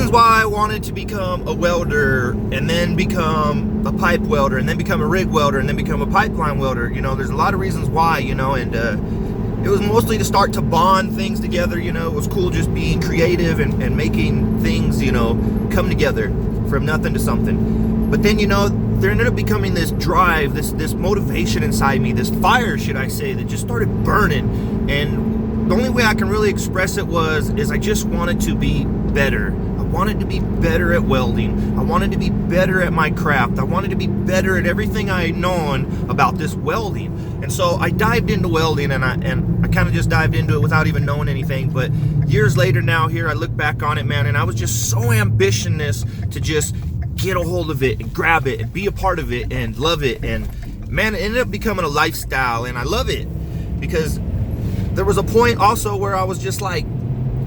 reasons why I wanted to become a welder, and then become a pipe welder, and then become a rig welder, and then become a pipeline welder. You know, there's a lot of reasons why, you know, and it was mostly to start to bond things together. You know, it was cool just being creative and making things, you know, come together from nothing to something. But then, you know, there ended up becoming this drive, this motivation inside me, this fire, should I say, that just started burning. And the only way I can really express it is I just wanted to be better. I wanted to be better at welding. I wanted to be better at my craft. I wanted to be better at everything I had known about this welding. And so I dived into welding, and I kind of just dived into it without even knowing anything. But years later now, here I look back on it, man, and I was just so ambitious to just get a hold of it and grab it and be a part of it and love it. And man, it ended up becoming a lifestyle, and I love it because there was a point also where I was just like,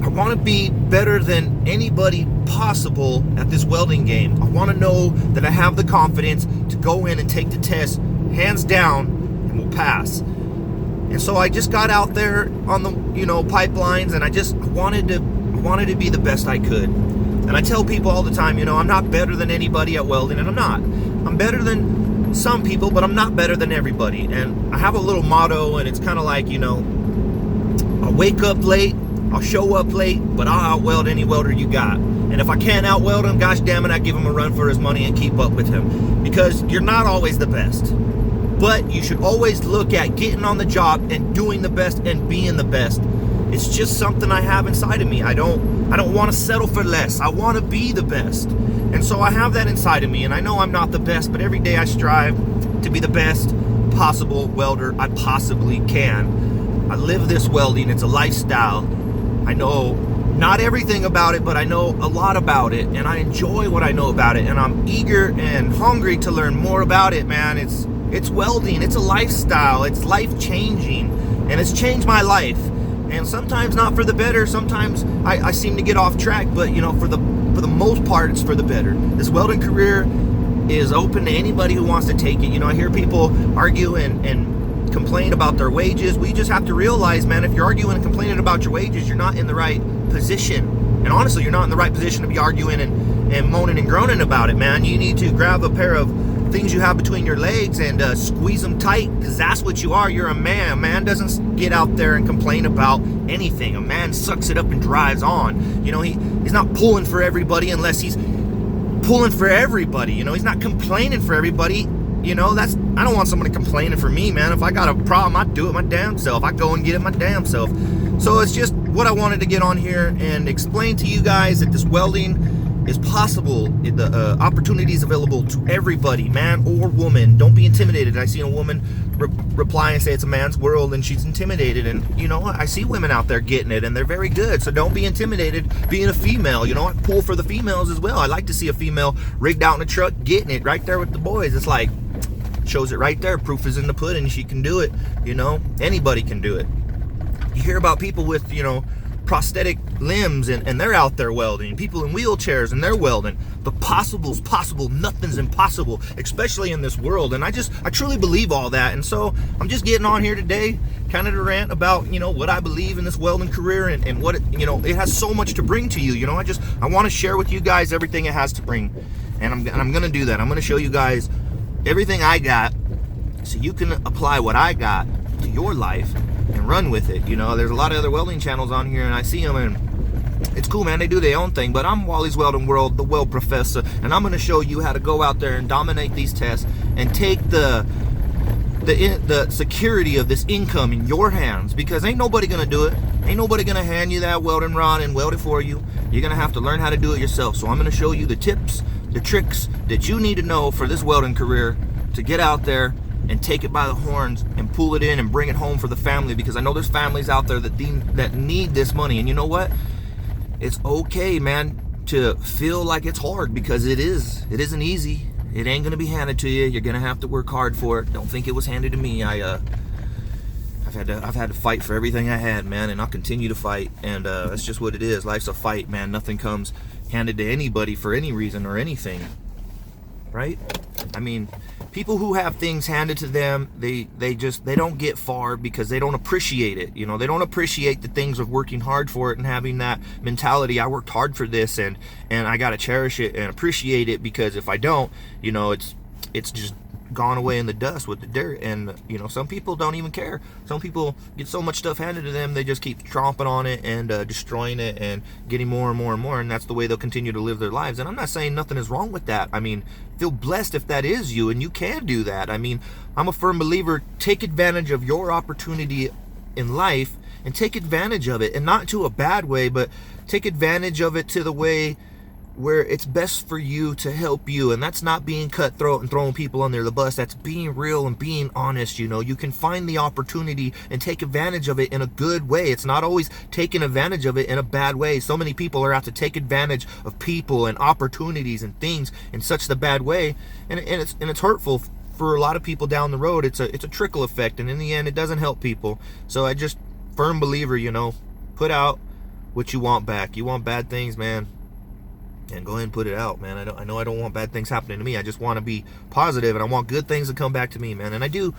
I want to be better than anybody possible at this welding game. I want to know that I have the confidence to go in and take the test hands down and will pass. And so I just got out there on the, you know, pipelines, and I wanted to be the best I could. And I tell people all the time, you know, I'm not better than anybody at welding, and I'm not. I'm better than some people, but I'm not better than everybody. And I have a little motto, and it's kind of like, you know, I'll wake up late, I'll show up late, but I'll outweld any welder you got. And if I can't outweld him, gosh damn it, I give him a run for his money and keep up with him. Because you're not always the best. But you should always look at getting on the job and doing the best and being the best. It's just something I have inside of me. I don't want to settle for less. I want to be the best. And so I have that inside of me, and I know I'm not the best, but every day I strive to be the best possible welder I possibly can. I live this welding. It's a lifestyle. I know not everything about it, but I know a lot about it, and I enjoy what I know about it, and I'm eager and hungry to learn more about it, man. It's welding. It's a lifestyle. It's life-changing, and it's changed my life. And sometimes not for the better. Sometimes I seem to get off track, but you know, for the most part, it's for the better. This welding career is open to anybody who wants to take it. You know, I hear people argue and complain about their wages. We just have to realize, man, if you're arguing and complaining about your wages, you're not in the right position. And honestly, you're not in the right position to be arguing and moaning and groaning about it, man. You need to grab a pair of things you have between your legs and squeeze them tight, because that's what you are. You're a man. A man doesn't get out there and complain about anything. A man sucks it up and drives on. You know, he's not pulling for everybody unless he's pulling for everybody. You know, he's not complaining for everybody. You know, I don't want somebody complaining for me, man. If I got a problem, I do it my damn self. I go and get it my damn self. So it's just what I wanted to get on here and explain to you guys that this welding is possible. The opportunities available to everybody, man or woman. Don't be intimidated. I seen a woman reply and say it's a man's world, and she's intimidated. And you know what? I see women out there getting it, and they're very good. So don't be intimidated being a female. You know, I pull for the females as well. I like to see a female rigged out in a truck getting it right there with the boys. It's like, shows it right there. Proof is in the pudding. She can do it. You know, anybody can do it. You hear about people with, you know, prosthetic limbs and they're out there welding. People in wheelchairs and they're welding. The possible's possible. Nothing's impossible, especially in this world. And I truly believe all that. And so I'm just getting on here today kind of to rant about, you know, what I believe in this welding career and what it, you know, it has so much to bring to you. You know, I want to share with you guys everything it has to bring. And I'm going to do that. I'm going to show you guys everything I got so you can apply what I got to your life and run with it. You know, there's a lot of other welding channels on here, and I see them, and it's cool, man. They do their own thing, but I'm Wally's Welding World, the weld professor, and I'm going to show you how to go out there and dominate these tests and take the security of this income in your hands, because ain't nobody going to do it. Ain't nobody going to hand you that welding rod and weld it for you. You're going to have to learn how to do it yourself. So I'm going to show you the tips, the tricks that you need to know for this welding career to get out there and take it by the horns and pull it in and bring it home for the family, because I know there's families out there that need this money. And you know what? It's okay, man, to feel like it's hard, because it isn't easy. It ain't gonna be handed to you. You're gonna have to work hard for it. Don't think it was handed to me. I've had to fight for everything I had, man, and I'll continue to fight. And that's just what it is. Life's a fight, man. Nothing comes handed to anybody for any reason or anything, right? I mean, people who have things handed to them, they don't get far because they don't appreciate it. You know, they don't appreciate the things of working hard for it and having that mentality. I worked hard for this, and I got to cherish it and appreciate it, because if I don't, you know, it's just gone away in the dust with the dirt. And you know, some people don't even care. Some people get so much stuff handed to them, they just keep tromping on it and destroying it and getting more and more and more, and that's the way they'll continue to live their lives. And I'm not saying nothing is wrong with that. I mean, feel blessed if that is you and you can do that. I mean, I'm a firm believer, take advantage of your opportunity in life, and take advantage of it, and not to a bad way, but take advantage of it to the way where it's best for you to help you. And that's not being cutthroat and throwing people under the bus. That's being real and being honest. You know, you can find the opportunity and take advantage of it in a good way. It's not always taking advantage of it in a bad way. So many people are out to take advantage of people and opportunities and things in such the bad way, and it's hurtful for a lot of people down the road. It's a trickle effect, and in the end, it doesn't help people. So I just firm believer, you know, put out what you want back. You want bad things, man, and go ahead and put it out, man. I know I don't want bad things happening to me. I just want to be positive, and I want good things to come back to me, man. And I do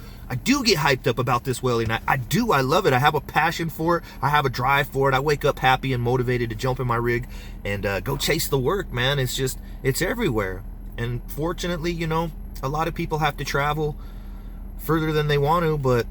get hyped up about this welding. I love it. I have a passion for it. I have a drive for it. I wake up happy and motivated to jump in my rig and go chase the work, man. It's everywhere. And fortunately, you know, a lot of people have to travel further than they want to, but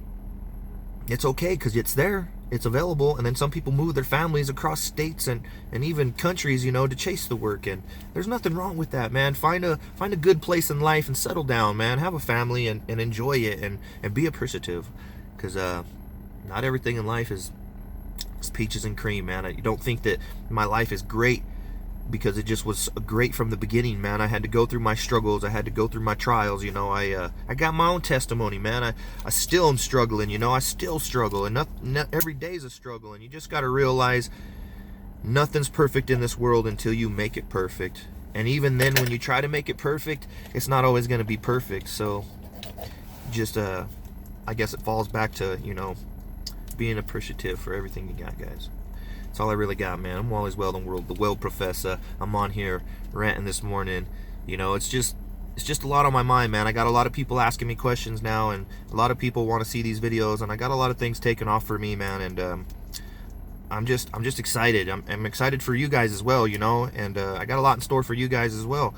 it's okay, because it's there. It's available. And then some people move their families across states and even countries, you know, to chase the work. And there's nothing wrong with that, man. Find a good place in life and settle down, man. Have a family and enjoy it and be appreciative, because not everything in life is peaches and cream, man. You don't think that my life is great because it just was great from the beginning, man. I had to go through my struggles. I had to go through my trials, you know. I got my own testimony, man. I still am struggling, you know. I still struggle, and every day is a struggle. And you just got to realize nothing's perfect in this world until you make it perfect. And even then, when you try to make it perfect, it's not always going to be perfect. So just I guess it falls back to, you know, being appreciative for everything you got, guys. That's all I really got, man. I'm Wally's Welding World, the Weld Professor. I'm on here ranting this morning. You know, it's just a lot on my mind, man. I got a lot of people asking me questions now, and a lot of people want to see these videos, and I got a lot of things taken off for me, man. And I'm just excited. I'm excited for you guys as well, you know. And I got a lot in store for you guys as well.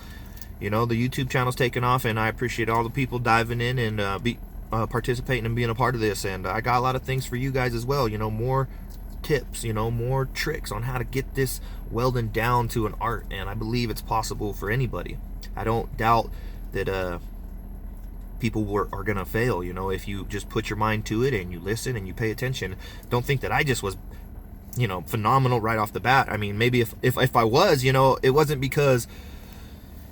You know, the YouTube channel's taken off, and I appreciate all the people diving in and participating and being a part of this. And I got a lot of things for you guys as well. You know, more tips, you know, more tricks on how to get this welding down to an art, and I believe it's possible for anybody. I don't doubt that people are gonna fail, you know, if you just put your mind to it and you listen and you pay attention. Don't think that I just was, you know, phenomenal right off the bat. I mean, maybe if I was, you know, it wasn't because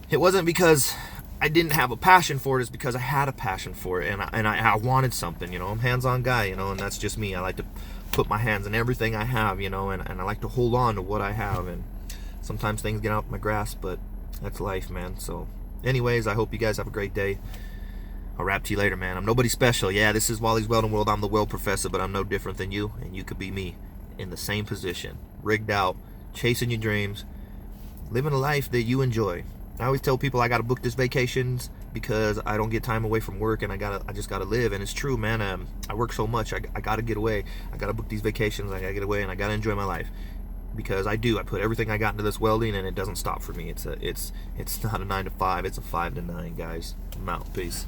I didn't have a passion for it. It's because I had a passion for it, and I wanted something, you know. I'm a hands-on guy, you know, and that's just me. I like to put my hands in everything I have, you know, and I like to hold on to what I have, and sometimes things get out of my grasp, but that's life, man. So anyways, I hope you guys have a great day. I'll rap to you later, man. I'm nobody special. Yeah, this is Wally's Welding World. I'm the Weld Professor, but I'm no different than you, and you could be me in the same position, rigged out, chasing your dreams, living a life that you enjoy. I always tell people I gotta book this vacations because I don't get time away from work, and I just gotta live. And it's true, man. I work so much. I gotta get away. I gotta book these vacations. I gotta get away, and I gotta enjoy my life, because I put everything I got into this welding, and it doesn't stop for me. It's not a 9 to 5. It's a 5 to 9, guys. I'm out. Peace.